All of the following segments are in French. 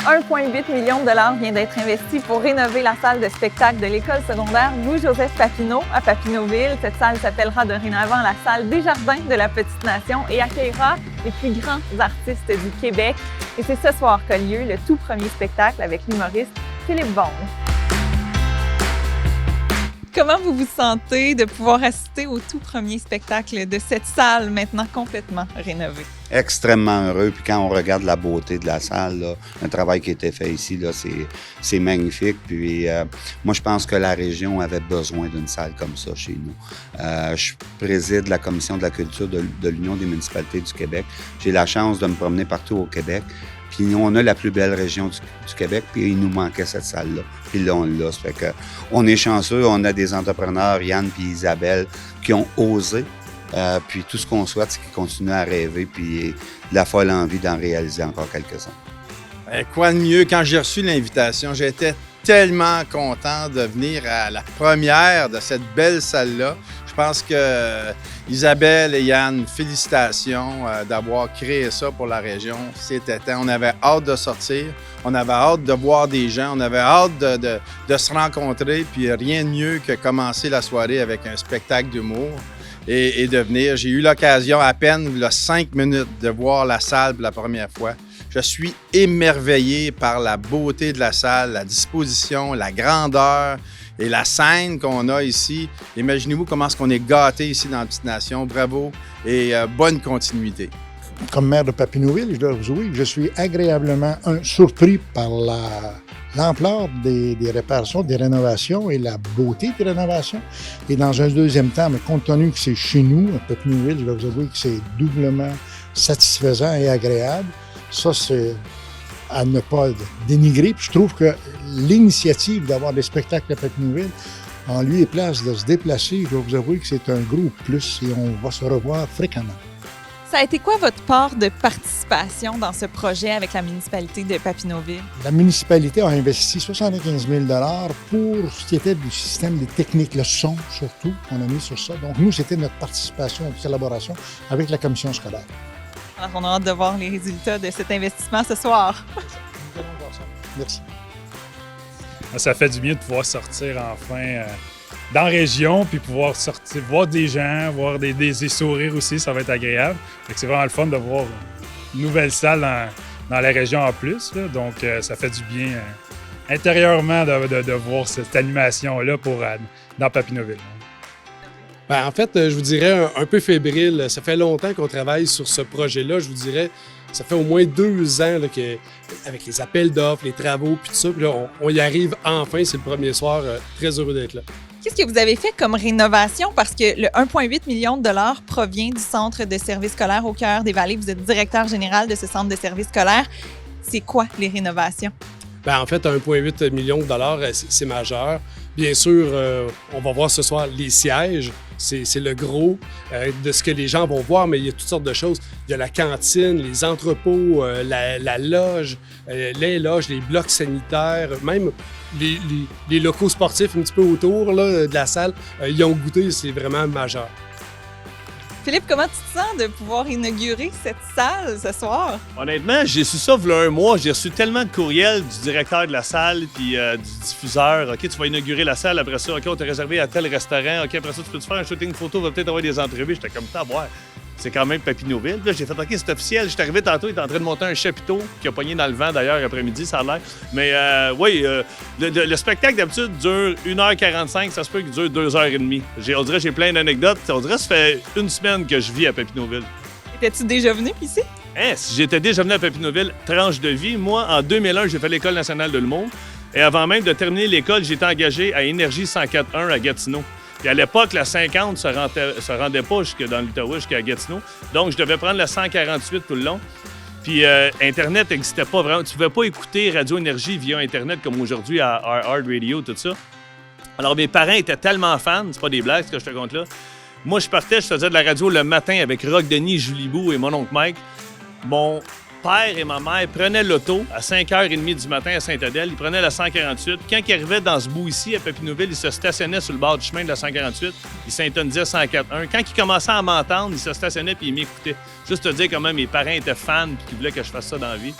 1,8 million de dollars vient d'être investi pour rénover la salle de spectacle de l'école secondaire Louis-Joseph Papineau à Papineauville. Cette salle s'appellera dorénavant la salle Desjardins de la Petite Nation et accueillera les plus grands artistes du Québec. Et c'est ce soir qu'a lieu le tout premier spectacle avec l'humoriste Philippe Bond. Comment vous vous sentez de pouvoir assister au tout premier spectacle de cette salle maintenant complètement rénovée? Extrêmement heureux. Puis quand on regarde la beauté de la salle, là, le travail qui a été fait ici, là, c'est magnifique. Puis moi, je pense que la région avait besoin d'une salle comme ça chez nous. Je préside la commission de la culture de l'Union des municipalités du Québec. J'ai la chance de me promener partout au Québec. Puis on a la plus belle région du Québec, puis il nous manquait cette salle-là. Puis là, on l'a. Ça fait que on est chanceux, on a des entrepreneurs, Yann puis Isabelle, qui ont osé. Puis tout ce qu'on souhaite, c'est qu'ils continuent à rêver, puis de la folle envie d'en réaliser encore quelques-uns. Quoi de mieux? Quand j'ai reçu l'invitation, j'étais tellement content de venir à la première de cette belle salle-là. Je pense que Isabelle et Yann, félicitations d'avoir créé ça pour la région. C'était temps. On avait hâte de sortir, on avait hâte de voir des gens, on avait hâte de se rencontrer, puis rien de mieux que commencer la soirée avec un spectacle d'humour et de venir. J'ai eu l'occasion à peine, il y a 5 minutes, de voir la salle pour la première fois. Je suis émerveillé par la beauté de la salle, la disposition, la grandeur et la scène qu'on a ici. Imaginez-vous comment est-ce qu'on est gâtés ici dans la Petite Nation. Bravo et bonne continuité. Comme maire de Papineauville, je dois vous avouer que je suis agréablement surpris par l'ampleur des réparations, des rénovations et la beauté des rénovations. Et dans un deuxième temps, mais compte tenu que c'est chez nous, à Papineauville, je dois vous avouer que c'est doublement satisfaisant et agréable. Ça, c'est à ne pas dénigrer. Puis je trouve que l'initiative d'avoir des spectacles à Papineauville, en lieu et place de se déplacer, je dois vous avouer que c'est un gros plus et on va se revoir fréquemment. Ça a été quoi votre part de participation dans ce projet avec la municipalité de Papineauville? La municipalité a investi 75 000 $ pour ce qui était du système des techniques, le son surtout, qu'on a mis sur ça. Donc nous, c'était notre participation et collaboration avec la commission scolaire. Alors, on a hâte de voir les résultats de cet investissement ce soir. Nous allons voir ça. Merci. Ça fait du bien de pouvoir sortir enfin dans la région, puis pouvoir sortir, voir des gens, voir des sourires aussi, ça va être agréable. C'est vraiment le fun de voir une nouvelle salle dans la région en plus. Là. Donc, ça fait du bien intérieurement de voir cette animation-là dans Papineauville. En fait, je vous dirais un peu fébrile. Ça fait longtemps qu'on travaille sur ce projet-là. Je vous dirais, ça fait au moins 2 ans là, avec les appels d'offres, les travaux, puis tout ça. Puis là, on y arrive enfin. C'est le premier soir. Très heureux d'être là. Qu'est-ce que vous avez fait comme rénovation? Parce que le 1,8 million de dollars provient du Centre de services scolaires au cœur des Vallées. Vous êtes directeur général de ce centre de services scolaires. C'est quoi les rénovations? En fait, 1,8 million de dollars, c'est majeur. Bien sûr, on va voir ce soir les sièges. C'est le gros de ce que les gens vont voir, mais il y a toutes sortes de choses. Il y a la cantine, les entrepôts, la loge, les loges, les blocs sanitaires, même les locaux sportifs un petit peu autour là, de la salle. Ils ont goûté, c'est vraiment majeur. Philippe, comment tu te sens de pouvoir inaugurer cette salle ce soir? Honnêtement, j'ai su ça il y a un mois. J'ai reçu tellement de courriels du directeur de la salle puis du diffuseur. OK, tu vas inaugurer la salle après ça. OK, on t'a réservé à tel restaurant. OK, après ça, tu peux-tu faire un shooting photo? On va peut-être avoir des entrevues. J'étais comme ça à boire. C'est quand même Papineauville. Là, j'ai fait OK, c'est officiel. J'étais arrivé tantôt, il était en train de monter un chapiteau qui a pogné dans le vent d'ailleurs après-midi, ça a l'air. Mais oui, le spectacle d'habitude dure 1h45, ça se peut qu'il dure 2h30. On dirait que j'ai plein d'anecdotes. On dirait que ça fait 1 semaine que je vis à Papineauville. Étais-tu déjà venu ici? Si j'étais déjà venu à Papineauville, tranche de vie. Moi, en 2001, j'ai fait l'École nationale de l'humour. Et avant même de terminer l'école, j'ai été engagé à Énergie 104.1 à Gatineau. Puis à l'époque, la 50 se rendait pas jusque dans l'Outaouais, jusqu'à Gatineau. Donc, je devais prendre la 148 tout le long. Puis Internet n'existait pas vraiment. Tu ne pouvais pas écouter Radio Énergie via Internet comme aujourd'hui à Hard Radio, tout ça. Alors, mes parents étaient tellement fans, c'est pas des blagues ce que je te compte là. Moi, je faisais de la radio le matin avec Rock Denis, Julie Bou et mon oncle Mike. Mon père et ma mère prenaient l'auto à 5h30 du matin à Sainte-Adèle. Ils prenaient la 148. Quand ils arrivaient dans ce bout ici, à Papineauville, ils se stationnaient sur le bord du chemin de la 148. Ils s'intonisaient 104.1. Quand ils commençaient à m'entendre, ils se stationnaient puis ils m'écoutaient. Juste te dire comment mes parents étaient fans puis qu'ils voulaient que je fasse ça dans la vie.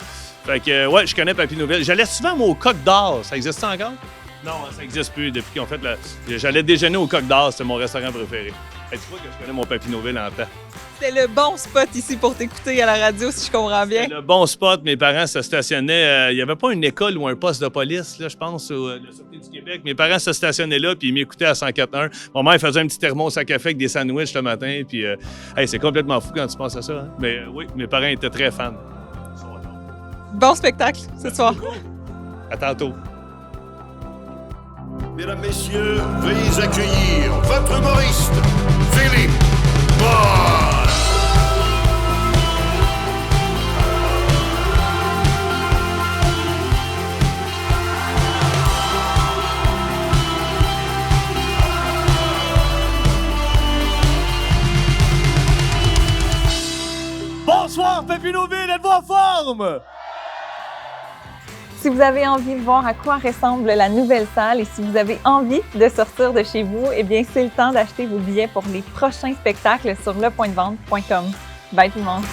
Fait que, ouais, je connais Papineauville. J'allais souvent, moi, au Coq d'Or. Ça existe encore? Non, ça n'existe plus depuis qu'ils ont fait la... J'allais déjeuner au Coq d'Or. C'était mon restaurant préféré. Et tu vois que je connais mon Papineauville en temps. C'est le bon spot ici pour t'écouter à la radio, si je comprends bien. C'était le bon spot. Mes parents se stationnaient. Il n'y avait pas une école ou un poste de police, là, je pense, au la Sûreté du Québec. Mes parents se stationnaient là, puis ils m'écoutaient à 104.1. Mon mère faisait un petit thermos à café avec des sandwichs le matin. Puis, hey, c'est complètement fou quand tu penses à ça. Hein? Mais oui, mes parents étaient très fans. Bon spectacle ce soir. À tantôt. Mesdames, Messieurs, veuillez accueillir votre humoriste, Philippe Paul. Bonsoir, Papineauville, êtes-vous en forme? Si vous avez envie de voir à quoi ressemble la nouvelle salle et si vous avez envie de sortir de chez vous, eh bien, c'est le temps d'acheter vos billets pour les prochains spectacles sur lepointdevente.com. Bye tout le monde!